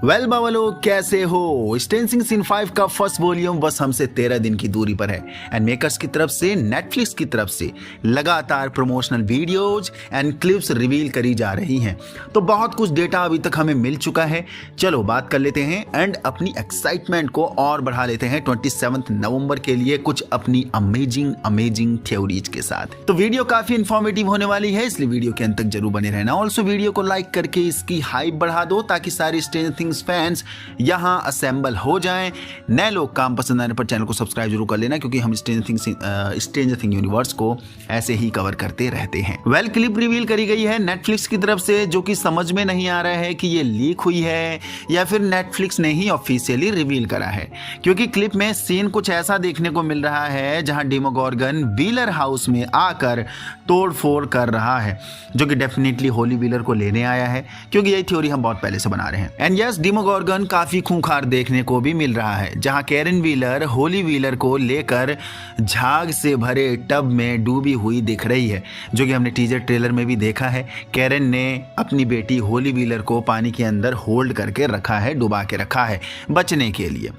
Well बावलो, कैसे हो? Stranger things 5 का फर्स्ट वॉल्यूम बस हमसे 13 दिन की दूरी पर है एंड मेकर्स की तरफ से नेटफ्लिक्स की तरफ से लगातार promotional videos and clips reveal करी जा रही हैं। तो बहुत कुछ डेटा अभी तक हमें मिल चुका है। चलो बात कर लेते हैं एंड अपनी एक्साइटमेंट को और बढ़ा लेते हैं 27 नवंबर के लिए कुछ अपनी अमेजिंग थ्योरीज के साथ। तो वीडियो काफी इंफॉर्मेटिव होने वाली है, इसलिए वीडियो के अंत तक जरूर बने रहना। ऑल्सो वीडियो को लाइक करके इसकी हाइप बढ़ा दो ताकि सारे स्ट्रेंजर थिंग्स फैंस यहां असेंबल हो जाएं। नए लोग काम पसंद आने पर चैनल को सब्सक्राइब जरूर कर लेना, क्योंकि हम स्ट्रेंजर थिंग यूनिवर्स को ऐसे ही कवर करते रहते हैं। वेल, क्लिप रिवील करी गई है नेटफ्लिक्स की तरफ से, जो कि समझ में नहीं आ रहा है कि ये लीक हुई है या फिर नेटफ्लिक्स ने ही ऑफिशियली रिवील करा है, क्योंकि क्लिप में सीन कुछ ऐसा देखने को मिल रहा है जहां डेमोगोर्गन व्हीलर हाउस में आकर तोड़फोड़ कर रहा है, जो कि डेफिनेटली होली व्हीलर को लेने आया है, क्योंकि यही थ्योरी हम बहुत पहले से बना रहे हैं। एंड यस, डेमोगोर्गन काफी खूंखार देखने को भी मिल रहा है, जहां कैरन व्हीलर होली व्हीलर को लेकर झाग से भरे टब में डूबी हुई दिख रही है, जो कि हमने टीजर ट्रेलर में भी देखा है। कैरन ने अपनी बेटी होली व्हीलर को पानी के अंदर होल्ड करके रखा है, डुबा के रखा है बचने के लिए।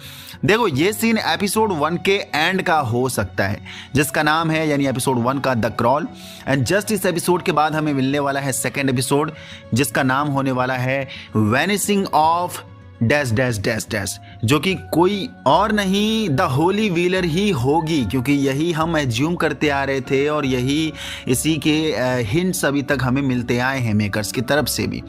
देखो, ये सीन एपिसोड 1 के एंड का हो सकता है, जिसका नाम है यानी एपिसोड 1 का द क्रॉल। एंड जस्ट इस एपिसोड के बाद हमें मिलने वाला है सेकेंड एपिसोड, जिसका नाम होने वाला है वैनिसिंग of dash dash dash dash, जो कि कोई और नहीं द होली व्हीलर ही होगी, क्योंकि यही हम एज्यूम करते आ रहे थे और यही इसी के हिंट्स अभी तक हमें मिलते आए हैं मेकर्स की तरफ से भी।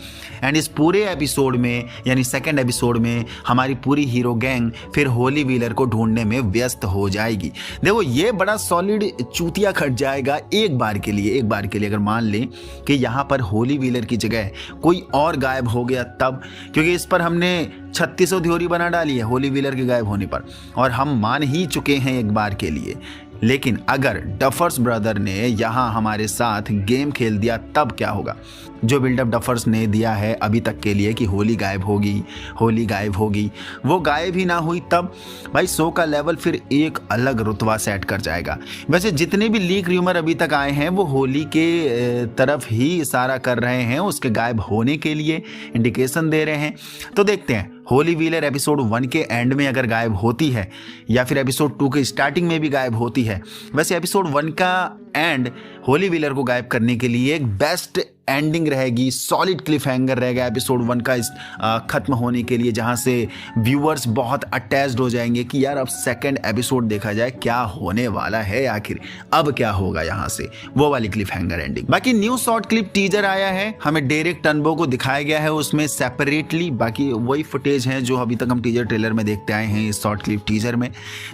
एंड इस पूरे एपिसोड में यानी सेकंड एपिसोड में हमारी पूरी हीरो गैंग फिर होली व्हीलर को ढूंढने में व्यस्त हो जाएगी। देखो, ये बड़ा सॉलिड चूतिया खट जाएगा एक बार के लिए अगर मान लें कि यहाँ पर होली व्हीलर की जगह कोई और गायब हो गया तब, क्योंकि इस पर हमने 3600 थ्योरी बना डाली है होली व्हीलर के गायब होने पर, और हम मान ही चुके हैं एक बार के लिए। लेकिन अगर डफर्स ब्रदर ने यहाँ हमारे साथ गेम खेल दिया तब क्या होगा? जो बिल्डअप डफर्स ने दिया है अभी तक के लिए कि होली गायब होगी, वो गायब ही ना हुई तब भाई शो का लेवल फिर एक अलग रुतबा सेट कर जाएगा। वैसे जितने भी लीक र्यूमर अभी तक आए हैं वो होली के तरफ ही इशारा कर रहे हैं, उसके गायब होने के लिए इंडिकेशन दे रहे हैं। तो देखते हैं होली व्हीलर एपिसोड 1 के एंड में अगर गायब होती है या फिर एपिसोड 2 के स्टार्टिंग में भी गायब होती है। वैसे एपिसोड 1 का एंड होली व्हीलर को गायब करने के लिए एक बेस्ट एंडिंग रहेगी, सॉलिड क्लिफ हैंगर रहेगा एपिसोड 1 का खत्म होने के लिए, जहां से व्यूअर्स बहुत अटैच्ड हो जाएंगे कि यार अब सेकंड एपिसोड देखा जाए क्या होने वाला है, आखिर अब क्या होगा यहां से, वो वाली क्लिफ हैंगर एंडिंग। बाकी न्यू शॉर्ट क्लिप टीजर आया है, हमें डेरेक टर्नबो को दिखाया गया है उसमें सेपरेटली। बाकी वही फुटेज है जो अभी तक हम टीजर ट्रेलर में देखते आए हैं इस शॉर्ट क्लिप टीजर में,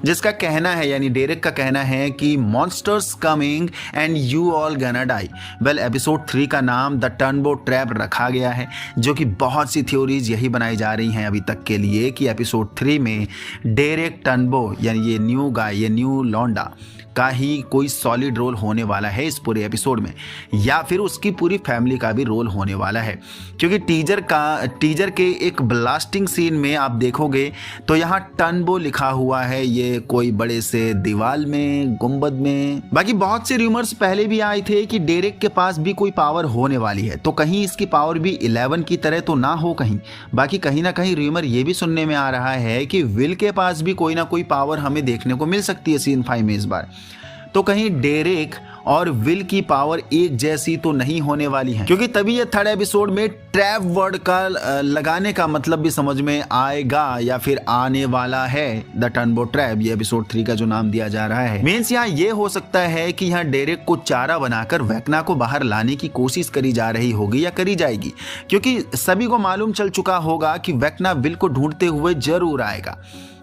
जिसका कहना है यानी डेरेक का कहना है कि monsters coming and you all गना डाई। वेल, एपिसोड 3 का नाम द टर्नबो ट्रैप रखा गया है, जो कि बहुत सी थ्योरीज यही बनाई जा रही हैं अभी तक के लिए कि एपिसोड 3 में डेरेक टर्नबो यानी ये न्यू गाय, ये न्यू लौंडा का ही कोई सॉलिड रोल होने वाला है इस पूरे एपिसोड में, या फिर उसकी पूरी फैमिली का भी रोल होने वाला है। क्योंकि टीजर के एक ब्लास्टिंग सीन में आप देखोगे तो यहाँ टर्नबो लिखा हुआ है, ये कोई बड़े से दीवार में, गुंबद में। बाकी बहुत से रूमर्स पहले भी आए थे कि डेरेक के पास भी कोई पावर होने वाली है, तो कहीं इसकी पावर भी 11 की तरह तो ना हो कहीं। बाकी कहीं ना कहीं रूमर ये भी सुनने में आ रहा है कि विल के पास भी कोई ना कोई पावर हमें देखने को मिल सकती है सीन 5 में इस बार। तो कहीं डेरेक और विल की पावर एक जैसी तो नहीं होने वाली है, क्योंकि तभी ये थर्ड एपिसोड में ट्रैप वर्ड का लगाने का मतलब भी समझ में आएगा या फिर आने वाला है। द टर्नबो ट्रैप, ये एपिसोड 3 का जो नाम दिया जा रहा है, मींस यहाँ ये हो सकता है कि यहाँ डेरेक को चारा बनाकर वेक्ना को बाहर लाने की कोशिश करी जा रही होगी या करी जाएगी, क्योंकि सभी को मालूम चल चुका होगा कि वेक्ना विल को ढूंढते हुए जरूर आएगा।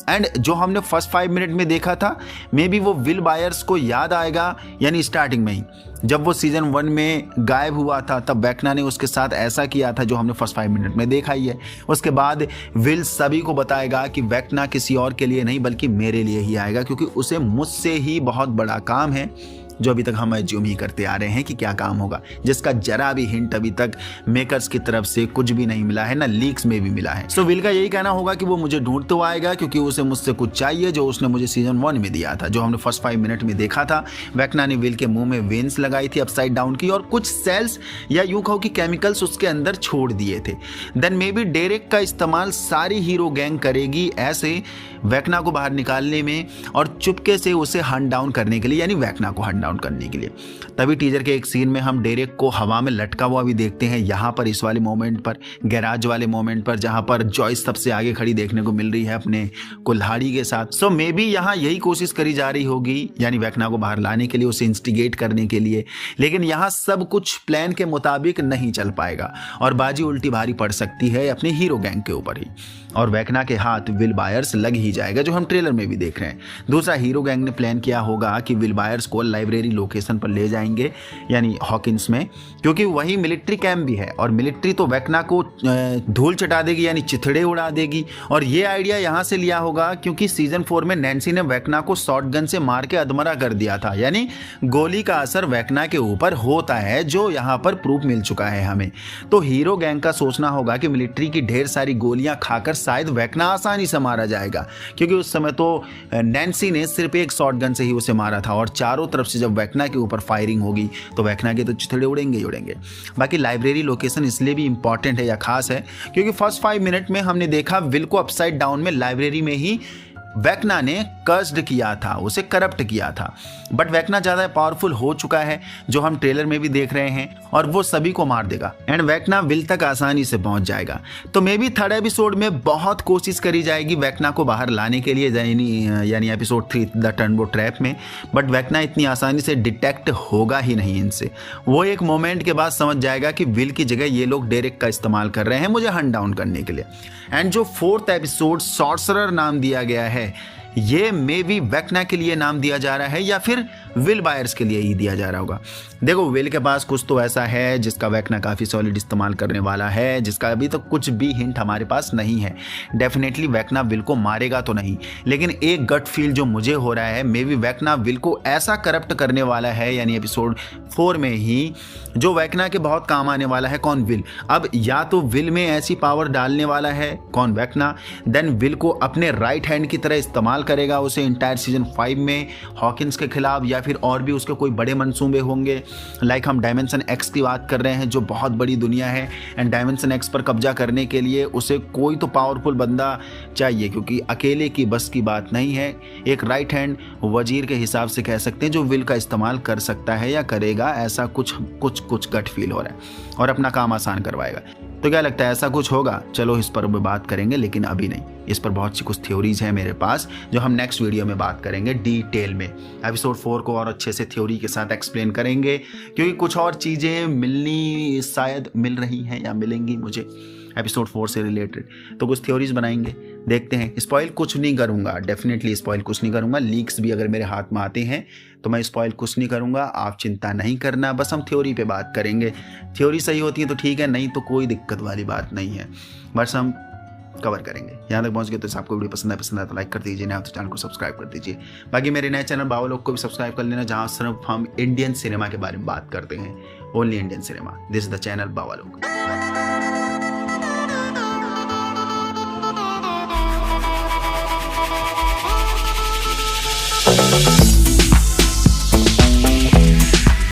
एंड जो हमने फर्स्ट 5 मिनट में देखा था, मे बी वो विल बायर्स को याद आएगा, यानी स्टार्टिंग में ही जब वो सीजन 1 में गायब हुआ था तब वेक्ना ने उसके साथ ऐसा किया था जो हमने फर्स्ट 5 मिनट में देखा ही है। उसके बाद विल सभी को बताएगा कि वेक्ना किसी और के लिए नहीं बल्कि मेरे लिए ही आएगा, क्योंकि उसे मुझसे ही बहुत बड़ा काम है जो अभी तक हम एज्यूम ही करते आ रहे हैं कि क्या काम होगा, जिसका जरा भी हिंट अभी तक मेकर्स की तरफ से कुछ भी नहीं मिला है, ना लीक्स में भी मिला है। सो विल का यही कहना होगा कि वो मुझे ढूंढ तो आएगा, क्योंकि उसे मुझसे कुछ चाहिए जो उसने मुझे सीजन 1 में दिया था, जो हमने फर्स्ट 5 मिनट में देखा था। वेक्ना ने विल के मुंह में वेन्स लगाई थी अपसाइड डाउन की, और कुछ सेल्स या यूं कहो कि केमिकल्स उसके अंदर छोड़ दिए थे। देन मे बी डेरेक का इस्तेमाल सारी हीरो गैंग करेगी ऐसे वेक्ना को बाहर निकालने में और चुपके से उसे हंट डाउन करने के लिए, यानी वेक्ना को हंट डाउन करने के लिए। तभी टीजर के एक सीन में हम डेरेक को हवा में लटका हुआ भी देखते हैं, यहाँ पर इस वाले मोमेंट पर, गैराज वाले मोमेंट पर, जहाँ पर जॉयस सबसे आगे खड़ी देखने को मिल रही है अपने कुल्हाड़ी के साथ। सो मे बी यहाँ यही कोशिश करी जा रही होगी, यानी वेक्ना को बाहर लाने के लिए, उसे इंस्टिगेट करने के लिए। लेकिन यहाँ सब कुछ प्लान के मुताबिक नहीं चल पाएगा और बाजी उल्टी भारी पड़ सकती है अपने हीरो गैंग के ऊपर ही, और वेक्ना के हाथ विल बायर्स लग ही जाएगा, जो हम ट्रेलर में भी देख रहे हैं। दूसरा, हीरो गैंग ने प्लान किया होगा कि विल बायर्स को लाइब्रेरी लोकेशन पर ले जाएंगे, यानी हॉकिंस में, क्योंकि वही मिलिट्री कैंप भी है और मिलिट्री तो वेक्ना को धूल चटा देगी, यानी चिथड़े उड़ा देगी। और ये आइडिया यहाँ से लिया होगा क्योंकि सीजन 4 में नैन्सी ने वेक्ना को शॉटगन से मार के अधमरा कर दिया था, यानी गोली का असर वेक्ना के ऊपर होता है, जो यहाँ पर प्रूफ मिल चुका है हमें। तो हीरो गैंग का सोचना होगा कि मिलिट्री की ढेर सारी गोलियां खाकर शायद वेक्ना आसानी से मारा जाएगा, क्योंकि उस समय तो नैन्सी ने सिर्फ एक शॉटगन से ही उसे मारा था, और चारों तरफ से जब वेक्ना के ऊपर फायरिंग होगी तो वेक्ना के तो चिथड़े उड़ेंगे ही उड़ेंगे। बाकी लाइब्रेरी लोकेशन इसलिए भी इंपॉर्टेंट है या खास है क्योंकि फर्स्ट 5 मिनट में हमने देखा विल को अपसाइड डाउन में लाइब्रेरी में ही वेक्ना ने कर्स्ड किया था, उसे करप्ट किया था। बट वेक्ना ज़्यादा पावरफुल हो चुका है, जो हम ट्रेलर में भी देख रहे हैं, और वो सभी को मार देगा एंड वेक्ना विल तक आसानी से पहुंच जाएगा। तो मे बी थर्ड एपिसोड में बहुत कोशिश करी जाएगी वेक्ना को बाहर लाने के लिए, यानी एपिसोड 3 द टर्बो ट्रैप में। बट वेक्ना इतनी आसानी से डिटेक्ट होगा ही नहीं इनसे। वो एक मोमेंट के बाद समझ जाएगा कि विल की जगह ये लोग डेरेक का इस्तेमाल कर रहे हैं मुझे हंट डाउन करने के लिए। एंड जो 4th एपिसोड सॉर्सरर नाम दिया गया है, ये मे बी वेक्ना के लिए नाम दिया जा रहा है या फिर विल बायर्स के लिए ही दिया जा रहा होगा। देखो, विल के पास कुछ तो ऐसा है जिसका वेक्ना काफ़ी सॉलिड इस्तेमाल करने वाला है, जिसका अभी तक कुछ भी हिंट हमारे पास नहीं है। डेफिनेटली वेक्ना विल को मारेगा तो नहीं, लेकिन एक गट फील जो मुझे हो रहा है, मे बी वेक्ना विल को ऐसा करप्ट करने वाला है, यानी एपिसोड 4 में ही, जो वेक्ना के बहुत काम आने वाला है। कौन? विल। अब या तो विल में ऐसी पावर डालने वाला है, कौन? वेक्ना। देन विल को अपने राइट हैंड की तरह इस्तेमाल करेगा उसे इंटायर सीजन 5 में हॉकिंस के खिलाफ, या फिर और भी उसके कोई बड़े मंसूबे होंगे। लाइक हम डायमेंशन एक्स की बात कर रहे हैं, जो बहुत बड़ी दुनिया है, एंड डायमेंशन एक्स पर कब्जा करने के लिए उसे कोई तो पावरफुल बंदा चाहिए, क्योंकि अकेले की बस की बात नहीं है। एक राइट हैंड वजीर के हिसाब से कह सकते हैं, जो विल का इस्तेमाल कर सकता है या करेगा, ऐसा कुछ गट फील हो रहा है, और अपना काम आसान करवाएगा। तो क्या लगता है, ऐसा कुछ होगा? चलो इस पर बात करेंगे, लेकिन अभी नहीं। इस पर बहुत सी कुछ थ्योरीज हैं मेरे पास, जो हम नेक्स्ट वीडियो में बात करेंगे डिटेल में। एपिसोड 4 को और अच्छे से थ्योरी के साथ एक्सप्लेन करेंगे, क्योंकि कुछ और चीज़ें मिलनी शायद मिल रही हैं या मिलेंगी मुझे एपिसोड 4 से रिलेटेड। तो कुछ थ्योरीज बनाएंगे, देखते हैं। स्पॉइल कुछ नहीं करूँगा, डेफिनेटली स्पॉइल कुछ नहीं करूँगा। लीक्स भी अगर मेरे हाथ में आते हैं तो मैं स्पॉइल कुछ नहीं करूँगा, आप चिंता नहीं करना। बस हम थ्योरी पे बात करेंगे। थ्योरी सही होती है तो ठीक है, नहीं तो कोई दिक्कत वाली बात नहीं है, बस हम कवर करेंगे। यहाँ तक पहुँच गए तो आपको वीडियो पसंद है तो लाइक कर दीजिए, नहीं तो चैनल को सब्सक्राइब कर दीजिए। बाकी मेरे नए चैनल बावलोग को भी सब्सक्राइब कर लेना, जहाँ सिर्फ हम इंडियन सिनेमा के बारे में बात करते हैं, only Indian cinema. This is the channel बावलोग।